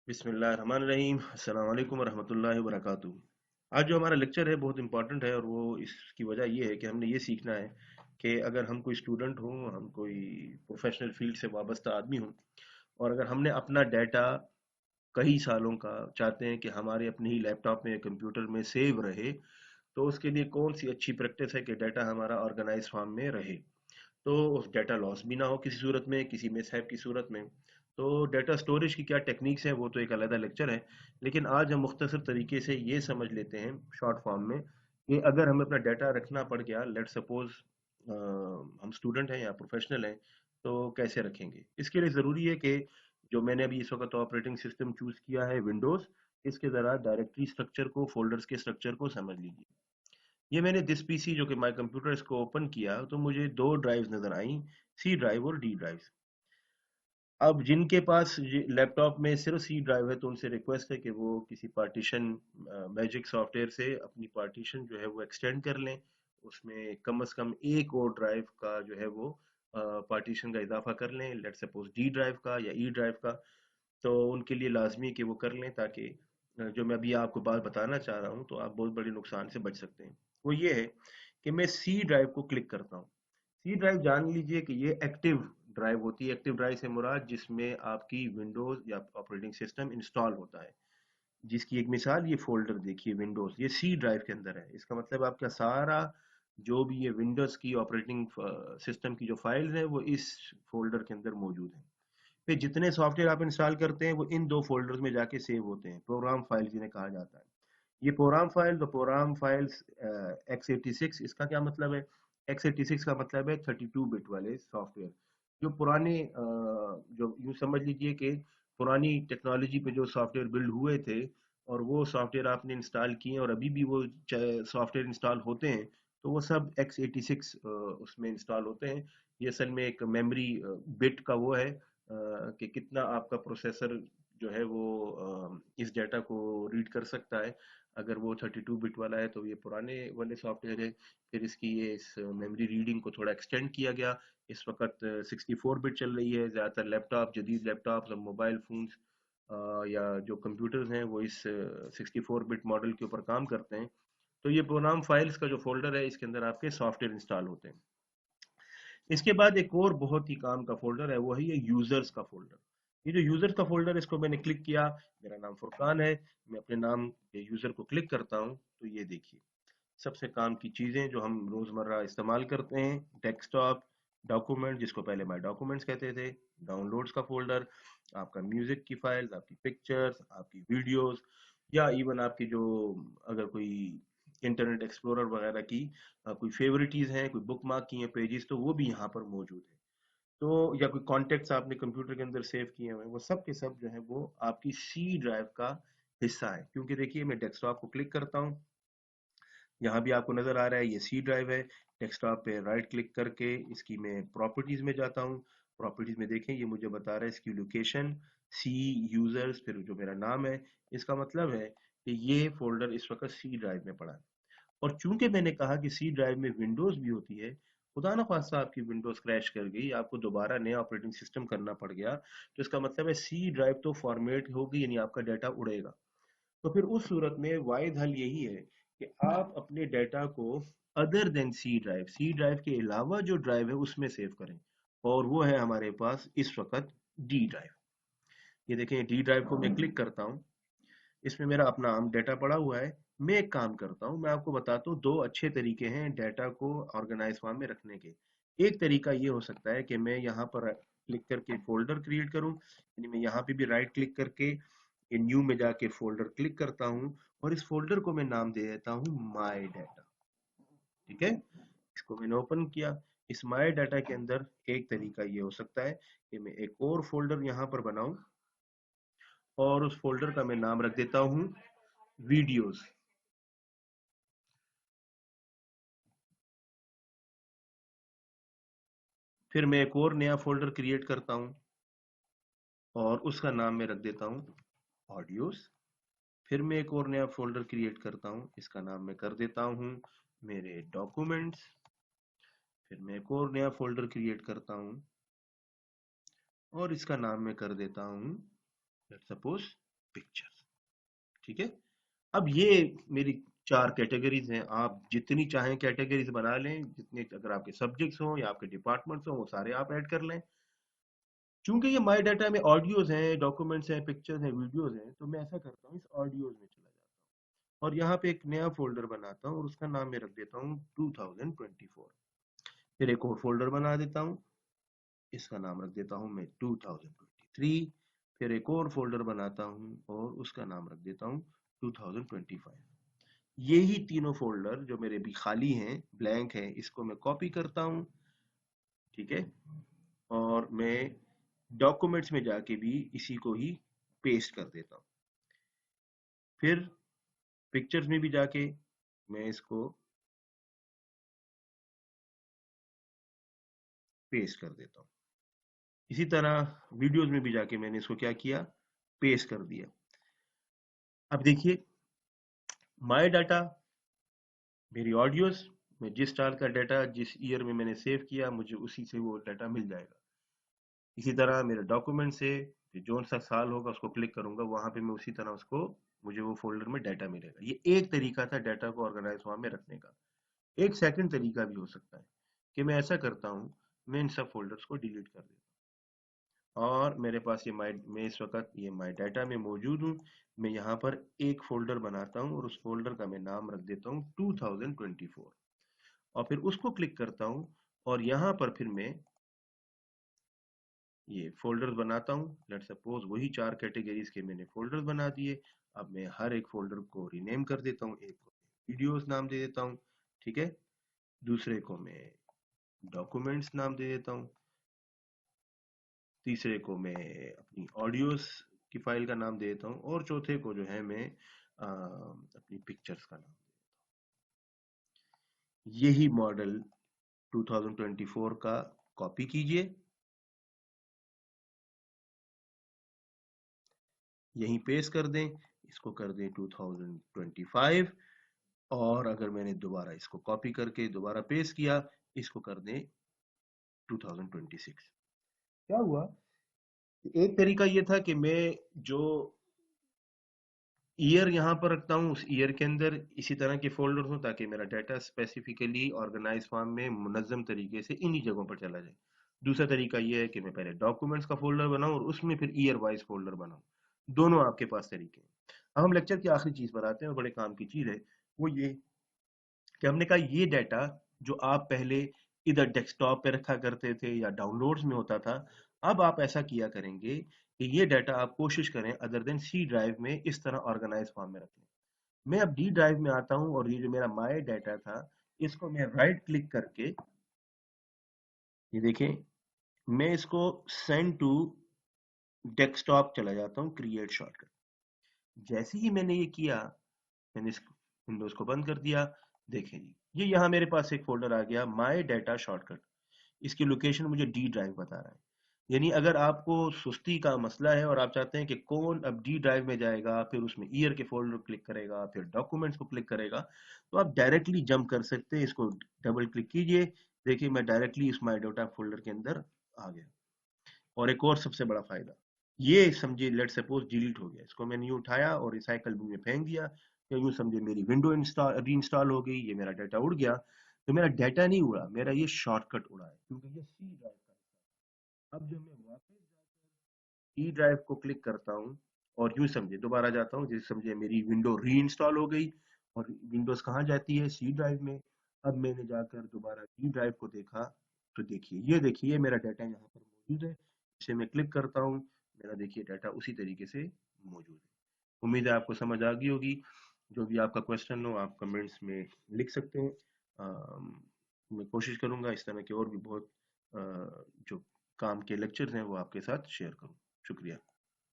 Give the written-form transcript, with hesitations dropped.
बिस्मिल्लाहिर्रहमानिर्रहीम। अस्सलाम वालेकुम वरहमतुल्लाहि वबरकातुहू। आज जो हमारा लेक्चर है बहुत इंपॉर्टेंट है और वो इसकी वजह ये है कि हमने ये सीखना है कि अगर हम कोई स्टूडेंट हों, हम कोई प्रोफेशनल फील्ड से वाबस्ता आदमी हों और अगर हमने अपना डाटा कई सालों का चाहते हैं कि हमारे अपने ही लैपटॉप में या कंप्यूटर में सेव रहे, तो उसके लिए कौन सी अच्छी प्रैक्टिस है कि डाटा हमारा ऑर्गेनाइज फॉर्म में रहे, तो उस डेटा लॉस भी ना हो किसी सूरत में, किसी मिसहैप की सूरत में। तो डेटा स्टोरेज की क्या टेक्निक्स है वो तो एक अलग लेक्चर है, लेकिन आज हम मुख्तसर तरीके से ये समझ लेते हैं शॉर्ट फॉर्म में कि अगर हमें अपना डाटा रखना पड़ गया, लेट सपोज हम स्टूडेंट हैं या प्रोफेशनल हैं, तो कैसे रखेंगे। इसके लिए ज़रूरी है कि जो मैंने अभी इस वक्त ऑपरेटिंग सिस्टम चूज़ किया है विंडोज़, इसके ज़रा डायरेक्टरी स्ट्रक्चर को, फोल्डर्स के स्ट्रक्चर को समझ लीजिए। ये मैंने दिस पीसी जो कि माय कंप्यूटर, इसको ओपन किया तो मुझे दो ड्राइव्स नजर आई, सी ड्राइव और डी ड्राइव। अब जिनके पास लैपटॉप में सिर्फ सी ड्राइव है तो उनसे रिक्वेस्ट है कि वो किसी पार्टीशन मैजिक सॉफ्टवेयर से अपनी पार्टीशन जो है वो एक्सटेंड कर लें, उसमें कम से कम एक और ड्राइव का जो है वो पार्टीशन का इजाफा कर लें, लेट सपोज डी ड्राइव का या ई ड्राइव का। तो उनके लिए लाजमी है कि वो कर लें, ताकि जो मैं अभी आपको बात बताना चाह रहा हूँ तो आप बहुत बड़े नुकसान से बच सकते हैं। वो ये है कि मैं सी ड्राइव को क्लिक करता हूँ। सी ड्राइव जान लीजिए कि ये एक्टिव ड्राइव होती है। एक्टिव ड्राइव से मुराद जिसमें आपकी विंडोज या ऑपरेटिंग सिस्टम इंस्टॉल होता है, जिसकी एक मिसाल ये फोल्डर देखिए, विंडोज ये सी ड्राइव के अंदर है। इसका मतलब आपका सारा जो भी ये विंडोज की ऑपरेटिंग सिस्टम की जो फाइल्स हैं वो इस फोल्डर के अंदर मौजूद है। फिर जितने सॉफ्टवेयर आप इंस्टॉल करते हैं वो इन दो फोल्डर्स में जाके सेव होते हैं, प्रोग्राम फाइल्स जिन्हें कहा जाता है। ये प्रोग्राम फाइल, तो प्रोग्राम फाइल्स x86, इसका क्या मतलब है? x86 का मतलब है 32 बिट वाले सॉफ्टवेयर, जो पुराने जो यूं समझ लीजिए कि पुरानी टेक्नोलॉजी पे जो सॉफ्टवेयर बिल्ड हुए थे और वो सॉफ्टवेयर आपने इंस्टॉल किए और अभी भी वो सॉफ्टवेयर इंस्टॉल होते हैं, तो वो सब x86 उसमें इंस्टॉल होते हैं। ये असल में एक मेमोरी बिट का वो है कि कितना आपका प्रोसेसर जो है वो इस डेटा को रीड कर सकता है। अगर वो 32 बिट वाला है तो ये पुराने वाले सॉफ्टवेयर है। फिर इसकी ये इस मेमोरी रीडिंग को थोड़ा एक्सटेंड किया गया। इस वक्त 64 बिट चल रही है। ज़्यादातर लैपटॉप, जदीद लैपटॉप और मोबाइल फोन्स या जो कंप्यूटर्स हैं वो इस 64 बिट मॉडल के ऊपर काम करते हैं। तो ये प्रोग्राम फाइल्स का जो फोल्डर है, इसके अंदर आपके सॉफ्टवेयर इंस्टॉल होते हैं। इसके बाद एक और बहुत ही काम का फोल्डर है, वो है ये यूजर्स का फोल्डर। ये जो यूजर्स का फोल्डर है, इसको मैंने क्लिक किया। मेरा नाम फुरकान है, मैं अपने नाम के यूजर को क्लिक करता हूँ तो ये देखिए सबसे काम की चीजें जो हम रोजमर्रा इस्तेमाल करते हैं, डेस्कटॉप, डॉक्यूमेंट जिसको पहले माय डॉक्यूमेंट्स कहते थे, डाउनलोड्स का फोल्डर, आपका म्यूजिक की फाइल्स, आपकी पिक्चर्स, आपकी वीडियोस, या इवन आपकी जो अगर कोई इंटरनेट एक्सप्लोरर वगैरह की कोई फेवरिटीज हैं, कोई बुक मार्क की हैं पेजेस, तो वो भी यहाँ पर मौजूद है। तो या कोई कॉन्टेक्ट्स आपने कंप्यूटर के अंदर सेव किए हुए हैं, वो सब के सब जो है वो आपकी सी ड्राइव का हिस्सा है। क्योंकि देखिए मैं डेस्कटॉप को क्लिक करता हूँ, यहाँ भी आपको नजर आ रहा है ये सी ड्राइव है। डेस्कटॉप पे राइट क्लिक करके इसकी मैं प्रॉपर्टीज में जाता हूँ। प्रॉपर्टीज में देखें, ये मुझे बता रहा है इसकी लोकेशन, सी यूजर्स, फिर जो मेरा नाम है। इसका मतलब है कि ये फोल्डर इस वक्त सी ड्राइव में पड़ा है। और चूंकि मैंने कहा कि सी ड्राइव में विंडोज भी होती है, खुदा ना खास्ता आपकी विंडोज क्रैश कर गई, आपको दोबारा नया ऑपरेटिंग सिस्टम करना पड़ गया, तो इसका मतलब है सी ड्राइव तो फॉर्मेट होगी, यानी आपका डाटा उड़ेगा। तो फिर उस सूरत में वाहिद हल यही है कि आप अपने डाटा को अदर देन सी ड्राइव के अलावा जो ड्राइव है उसमें सेव करें, और वो है हमारे पास इस वक्त डी ड्राइव। ये देखें, डी ड्राइव को मैं क्लिक करता हूँ, इसमें मेरा अपना आम डाटा पड़ा हुआ है। मैं एक काम करता हूँ, मैं आपको बताता हूँ दो अच्छे तरीके हैं डाटा को ऑर्गेनाइज फॉर्म में रखने के। एक तरीका ये हो सकता है कि मैं यहाँ पर क्लिक करके फोल्डर क्रिएट करूँ, यानी मैं यहाँ पे भी राइट क्लिक करके न्यू में जाके फोल्डर क्लिक करता हूँ और इस फोल्डर को मैं नाम दे देता हूँ माई डाटा। ठीक है, इसको मैंने ओपन किया। इस माई डाटा के अंदर एक तरीका ये हो सकता है कि मैं एक और फोल्डर यहाँ पर बनाऊं और उस फोल्डर का मैं नाम रख देता हूँ वीडियोस। फिर मैं एक और नया फोल्डर क्रिएट करता हूँ और उसका नाम मैं रख देता हूँ ऑडियोस। फिर मैं एक और नया फोल्डर क्रिएट करता हूँ, इसका नाम मैं कर देता हूँ मेरे डॉक्यूमेंट्स। फिर मैं एक और नया फोल्डर क्रिएट करता हूँ और इसका नाम मैं कर देता हूँ लेट्स सपोज पिक्चर्स। ठीक है, अब ये मेरी 4 कैटेगरीज हैं, आप जितनी चाहें कैटेगरीज बना लें, जितने अगर आपके सब्जेक्ट्स हों या आपके डिपार्टमेंट्स हों वो सारे आप ऐड कर लें। चूंकि ये माई डाटा में ऑडियोज हैं, डॉक्यूमेंट्स हैं, पिक्चर्स हैं, वीडियोज हैं, तो मैं ऐसा करता हूँ इस ऑडियोज में चला जाता हूँ और यहाँ पे एक नया फोल्डर बनाता हूँ और उसका नाम मैं रख देता हूँ 2024। फिर एक और फोल्डर बना देता हूँ, इसका नाम रख देता हूँ मैं 2023। फिर एक और फोल्डर बनाता हूँ और उसका नाम रख देता हूँ 2025। यही तीनों फोल्डर जो मेरे भी खाली हैं, ब्लैंक हैं, इसको मैं कॉपी करता हूँ। ठीक है, और मैं डॉक्यूमेंट्स में जाके भी इसी को ही पेस्ट कर देता हूँ। फिर पिक्चर्स में भी जाके मैं इसको पेस्ट कर देता हूँ। इसी तरह वीडियोस में भी जाके मैंने इसको क्या किया, पेस्ट कर दिया। अब देखिए माय डाटा, मेरी ऑडियोज में जिस साल का डाटा जिस ईयर में मैंने सेव किया मुझे उसी से वो डाटा मिल जाएगा। इसी तरह मेरे डॉक्यूमेंट से जो सा साल होगा उसको क्लिक करूंगा, वहां पे मैं उसी तरह उसको मुझे वो फोल्डर में डाटा मिलेगा। ये एक तरीका था डाटा को ऑर्गेनाइज वहां में रखने का। एक सेकंड तरीका भी हो सकता है कि मैं ऐसा करता हूँ, मैं इन सब फोल्डर्स को डिलीट कर देता हूँ और मेरे पास ये मैं इस वक्त ये माई डाटा में मौजूद हूँ। मैं यहाँ पर एक फोल्डर बनाता हूँ और उस फोल्डर का मैं नाम रख देता हूँ 2024 और फिर उसको क्लिक करता हूँ और यहाँ पर फिर मैं ये फोल्डर्स बनाता हूँ। लेट सपोज वही 4 कैटेगरीज के मैंने फोल्डर्स बना दिए। अब मैं हर एक फोल्डर को रीनेम कर देता हूँ, एक को वीडियोस नाम दे देता हूँ, ठीक है, दूसरे को मैं डॉक्यूमेंट्स नाम दे देता हूँ, तीसरे को मैं अपनी ऑडियोज की फाइल का नाम दे देता हूँ और चौथे को जो है मैं अपनी पिक्चर्स का नाम। यही मॉडल 2024 का कॉपी कीजिए, यहीं पेस्ट कर दें, इसको कर दें 2025 और अगर मैंने दोबारा इसको कॉपी करके दोबारा पेस्ट किया, इसको कर दें 2026। क्या हुआ, एक तरीका ये था कि मैं जो ईयर यहाँ पर रखता हूँ उस ईयर के अंदर इसी तरह के फोल्डर हो ताकि मेरा डाटा स्पेसिफिकली ऑर्गेनाइज फॉर्म में मुनज्जम तरीके से इन्हीं जगहों पर चला जाए। दूसरा तरीका ये है कि मैं पहले डॉक्यूमेंट्स का फोल्डर बनाऊं और उसमें फिर ईयर वाइज फोल्डर बनाऊं। दोनों आपके पास तरीके हैं। अब हम लेक्चर की आखिरी चीज पर आते हैं और बड़े काम की चीज है, वो ये कि हमने कहा ये डाटा जो आप पहले इधर डेस्कटॉप पे रखा करते थे या डाउनलोड्स में होता था, अब आप ऐसा किया करेंगे कि ये डाटा आप कोशिश करें अदर देन सी ड्राइव में इस तरह ऑर्गेनाइज फॉर्म में रखें। मैं अब डी ड्राइव में आता हूं और ये जो मेरा माई डाटा था इसको मैं राइट क्लिक करके, ये देखें, मैं इसको सेंड टू डेस्कटॉप चला जाता हूं, क्रिएट शॉर्टकट। जैसे ही मैंने ये किया, मैंने इस विंडोज को बंद कर दिया, देखें जी ये यहाँ मेरे पास एक फोल्डर आ गया माई डाटा शॉर्टकट। इसकी लोकेशन मुझे डी ड्राइव बता रहा है। यानी अगर आपको सुस्ती का मसला है और आप चाहते हैं कि कौन अब डी ड्राइव में जाएगा फिर उसमें ईयर के फोल्डर क्लिक करेगा फिर डॉक्यूमेंट्स को क्लिक करेगा, तो आप डायरेक्टली जंप कर सकते हैं। इसको डबल क्लिक कीजिए, देखिए मैं डायरेक्टली इस माई डाटा फोल्डर के अंदर आ गया। और एक और सबसे बड़ा फायदा ये समझिए, लेट सपोज डिलीट हो गया, इसको मैंने यूं उठाया और रिसाइकल बिन में फेंक दिया, या यूं समझे मेरी विंडो इंस्टॉल रीइंस्टॉल हो गई, ये मेरा डाटा उड़ गया, तो मेरा डाटा नहीं उड़ा, मेरा ये शॉर्टकट उड़ा है क्योंकि ये सी ड्राइव का है। अब जब मैं वापस ई ड्राइव को क्लिक करता हूँ और यूं समझे दोबारा जाता हूँ, जैसे समझे मेरी विंडो रीइंस्टॉल हो गई और विंडोज कहाँ जाती है, सी ड्राइव में। अब मैंने जाकर दोबारा ई ड्राइव को देखा, तो देखिए ये मेरा डाटा यहाँ पर मौजूद है। इसे मैं क्लिक करता हूँ, मेरा देखिए डाटा उसी तरीके से मौजूद है। उम्मीद है आपको समझ आ गई होगी। जो भी आपका क्वेश्चन हो आप कमेंट्स में लिख सकते हैं। मैं कोशिश करूंगा इस तरह के और भी बहुत जो काम के लेक्चर्स हैं वो आपके साथ शेयर करूं। शुक्रिया।